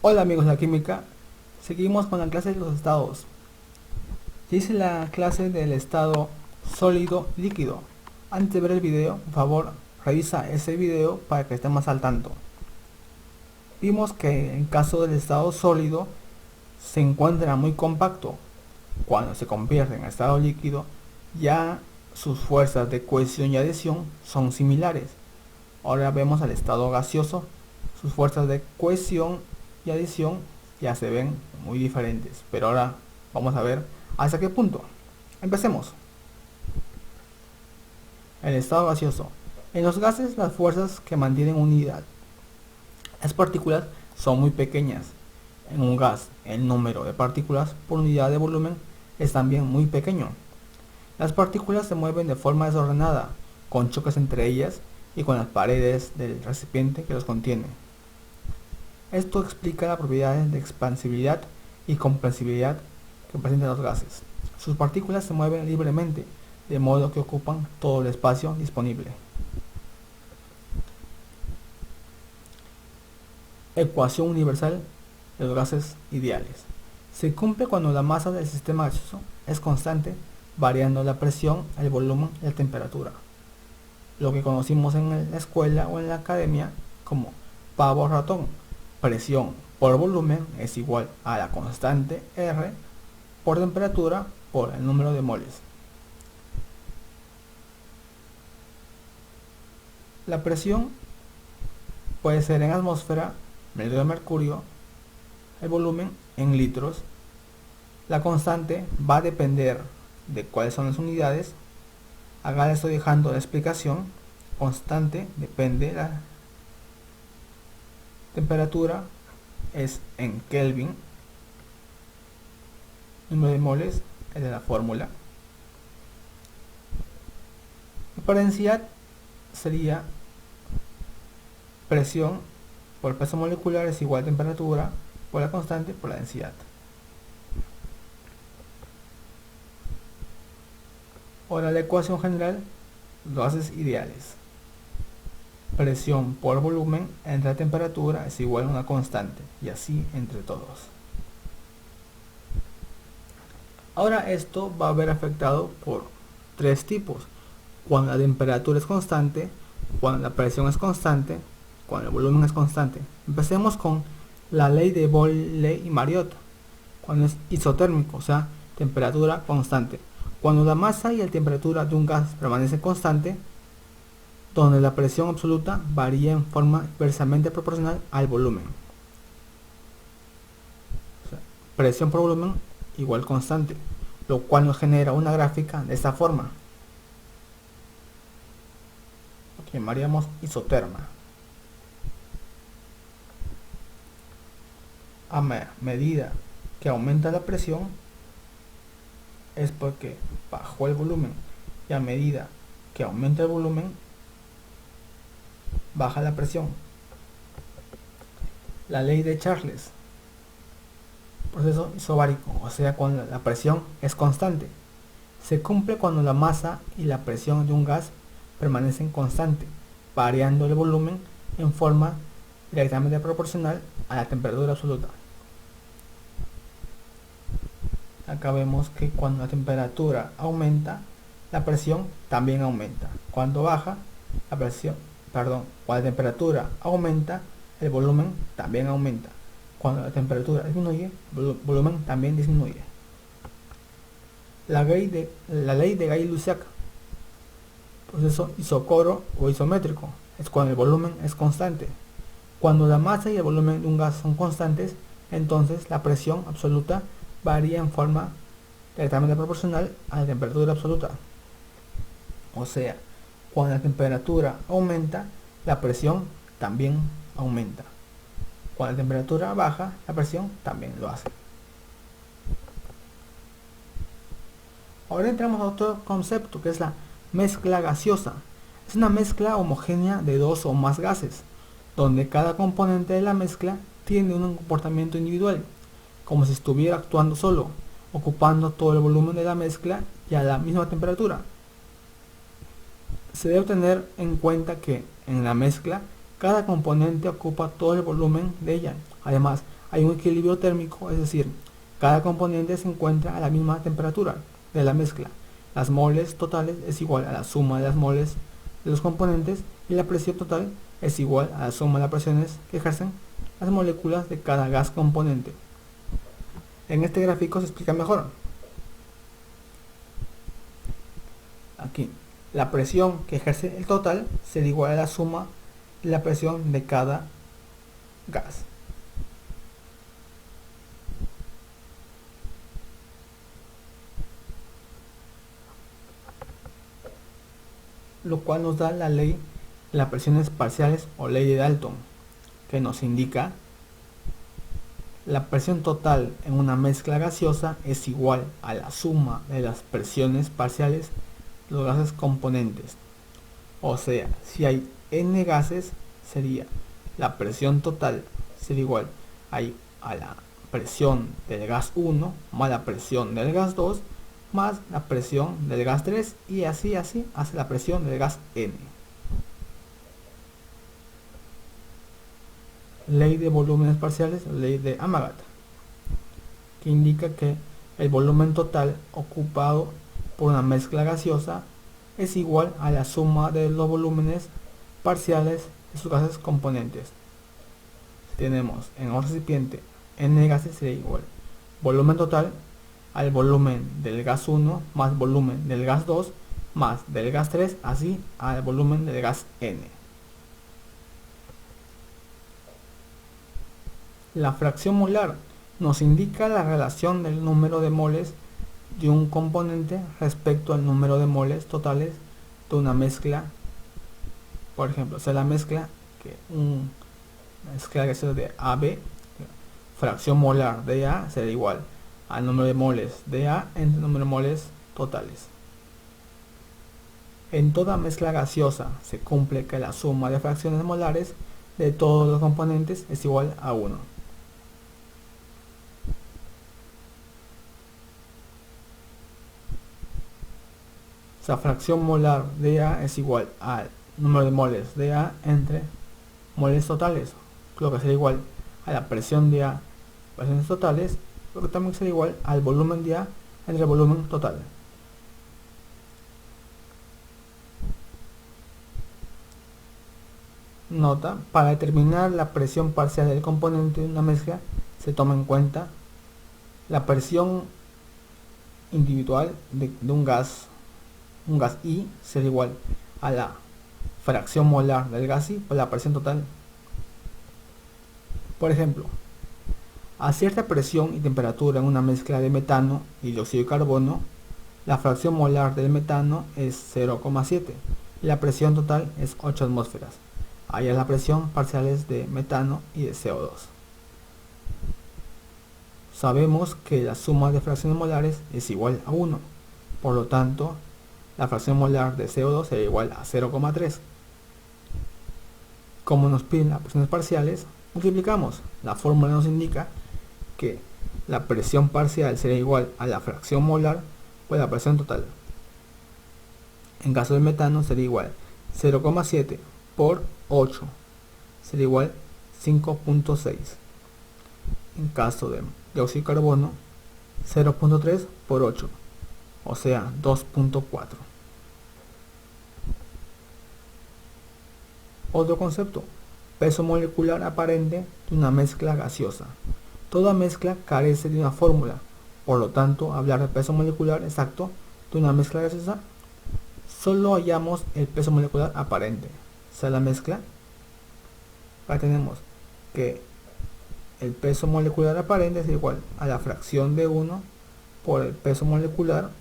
Hola amigos de la química, seguimos con la clase de los estados. Hice la clase del estado sólido líquido. Antes de ver el video, por favor, revisa ese video para que estemos al tanto. Vimos que en caso del estado sólido se encuentra muy compacto. Cuando se convierte en estado líquido, ya sus fuerzas de cohesión y adhesión son similares. Ahora vemos al estado gaseoso, sus fuerzas de cohesión y adición ya se ven muy diferentes, pero ahora vamos a ver hasta qué punto. Empecemos. El estado gaseoso. En los gases, las fuerzas que mantienen unidad. Las partículas son muy pequeñas. En un gas, el número de partículas por unidad de volumen es también muy pequeño. Las partículas se mueven de forma desordenada, con choques entre ellas y con las paredes del recipiente que los contiene. Esto explica las propiedades de expansibilidad y compresibilidad que presentan los gases. Sus partículas se mueven libremente, de modo que ocupan todo el espacio disponible. Ecuación universal de los gases ideales. Se cumple cuando la masa del sistema gaseoso es constante, variando la presión, el volumen y la temperatura. Lo que conocimos en la escuela o en la academia como pavo ratón. Presión por volumen es igual a la constante R por temperatura por el número de moles. La presión puede ser en atmósfera, metro de mercurio, el volumen en litros. La constante va a depender de cuáles son las unidades. Acá le estoy dejando la explicación. Constante depende de la temperatura, es en Kelvin. Número de moles es de la fórmula. Y para densidad sería presión por peso molecular es igual a temperatura por la constante por la densidad. Ahora la ecuación general, los gases ideales. Presión por volumen entre la temperatura es igual a una constante, y así entre todos. Ahora esto va a ver afectado por tres tipos. Cuando la temperatura es constante, cuando la presión es constante, cuando el volumen es constante. Empecemos con la ley de Boyle y Marriott. Cuando es isotérmico, o sea, temperatura constante. Cuando la masa y la temperatura de un gas permanecen constantes, donde la presión absoluta varía en forma inversamente proporcional al volumen. O sea, presión por volumen igual constante, lo cual nos genera una gráfica de esta forma. Lo que llamaríamos isoterma. A medida que aumenta la presión es porque bajó el volumen, y a medida que aumenta el volumen baja la presión. La ley de Charles. Proceso isobárico, o sea, cuando la presión es constante. Se cumple cuando la masa y la presión de un gas permanecen constantes, variando el volumen en forma directamente proporcional a la temperatura absoluta. Acá vemos que cuando la temperatura aumenta, la presión también aumenta. Cuando baja, la presión, cuando la temperatura aumenta, el volumen también aumenta. Cuando la temperatura disminuye, el volumen también disminuye. La ley de Gay-Lussac, proceso isocoro o isométrico, es cuando el volumen es constante. Cuando la masa y el volumen de un gas son constantes, entonces la presión absoluta varía en forma directamente proporcional a la temperatura absoluta. O sea, cuando la temperatura aumenta, la presión también aumenta. Cuando la temperatura baja, la presión también lo hace. Ahora entramos a otro concepto, que es la mezcla gaseosa. Es una mezcla homogénea de dos o más gases, donde cada componente de la mezcla tiene un comportamiento individual, como si estuviera actuando solo, ocupando todo el volumen de la mezcla y a la misma temperatura. Se debe tener en cuenta que en la mezcla cada componente ocupa todo el volumen de ella. Además, hay un equilibrio térmico, es decir, cada componente se encuentra a la misma temperatura de la mezcla. Las moles totales es igual a la suma de las moles de los componentes y la presión total es igual a la suma de las presiones que ejercen las moléculas de cada gas componente. En este gráfico se explica mejor. Aquí, la presión que ejerce el total será igual a la suma de la presión de cada gas. Lo cual nos da la ley de las presiones parciales o ley de Dalton, que nos indica la presión total en una mezcla gaseosa es igual a la suma de las presiones parciales de los gases componentes. O sea, si hay n gases, sería la presión total sería igual a la presión del gas 1 más la presión del gas 2 más la presión del gas 3 y así hacia la presión del gas n. Ley de volúmenes parciales, ley de Amagat, que indica que el volumen total ocupado por una mezcla gaseosa es igual a la suma de los volúmenes parciales de sus gases componentes. Tenemos en un recipiente n gases sería igual volumen total al volumen del gas 1 más volumen del gas 2 más del gas 3 así al volumen del gas n. La fracción molar nos indica la relación del número de moles de un componente respecto al número de moles totales de una mezcla. Por ejemplo, si la mezcla gaseosa de AB, fracción molar de A será igual al número de moles de A entre el número de moles totales. En toda mezcla gaseosa se cumple que la suma de fracciones molares de todos los componentes es igual a 1. O sea, fracción molar de A es igual al número de moles de A entre moles totales, lo que será igual a la presión de A, presiones totales, lo que también será igual al volumen de A entre el volumen total. Nota, para determinar la presión parcial del componente de una mezcla se toma en cuenta la presión individual de un gas I será igual a la fracción molar del gas I por la presión total. Por ejemplo, a cierta presión y temperatura en una mezcla de metano y dióxido de carbono, la fracción molar del metano es 0,7 y la presión total es 8 atmósferas. Ahí es la presión parciales de metano y de CO2. Sabemos que la suma de fracciones molares es igual a 1, por lo tanto, la fracción molar de CO2 será igual a 0,3. Como nos piden las presiones parciales, multiplicamos. La fórmula nos indica que la presión parcial será igual a la fracción molar por la presión total. En caso del metano será igual 0,7 por 8, será igual 5,6. En caso de dióxido de carbono, 0,3 por 8, o sea 2,4. Otro concepto, peso molecular aparente de una mezcla gaseosa. Toda mezcla carece de una fórmula, por lo tanto, hablar de peso molecular exacto de una mezcla gaseosa, solo hallamos el peso molecular aparente. O sea, la mezcla, acá tenemos que el peso molecular aparente es igual a la fracción de 1 por el peso molecular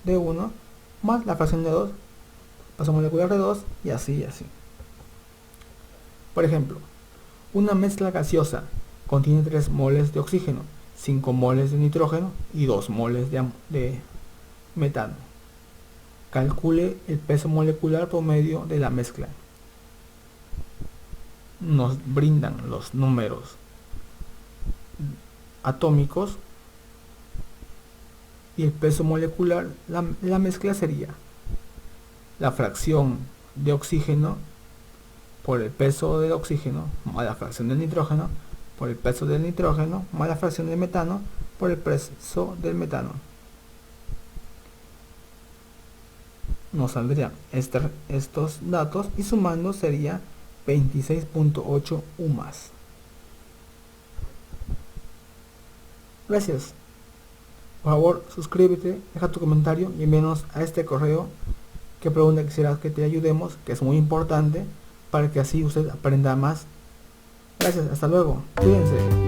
de 1 más la fracción de 2, peso molecular de 2 y así. Por ejemplo, una mezcla gaseosa contiene 3 moles de oxígeno, 5 moles de nitrógeno y 2 moles de metano. Calcule el peso molecular promedio de la mezcla. Nos brindan los números atómicos y el peso molecular, la mezcla sería la fracción de oxígeno por el peso del oxígeno más la fracción del nitrógeno por el peso del nitrógeno más la fracción del metano por el peso del metano. Nos saldrían estos datos y sumando sería 26.8 UMAS. Gracias. Por favor, suscríbete, deja tu comentario y envíanos a este correo qué pregunta quisieras que te ayudemos, que es muy importante para que así usted aprenda más. Gracias, hasta luego. Cuídense.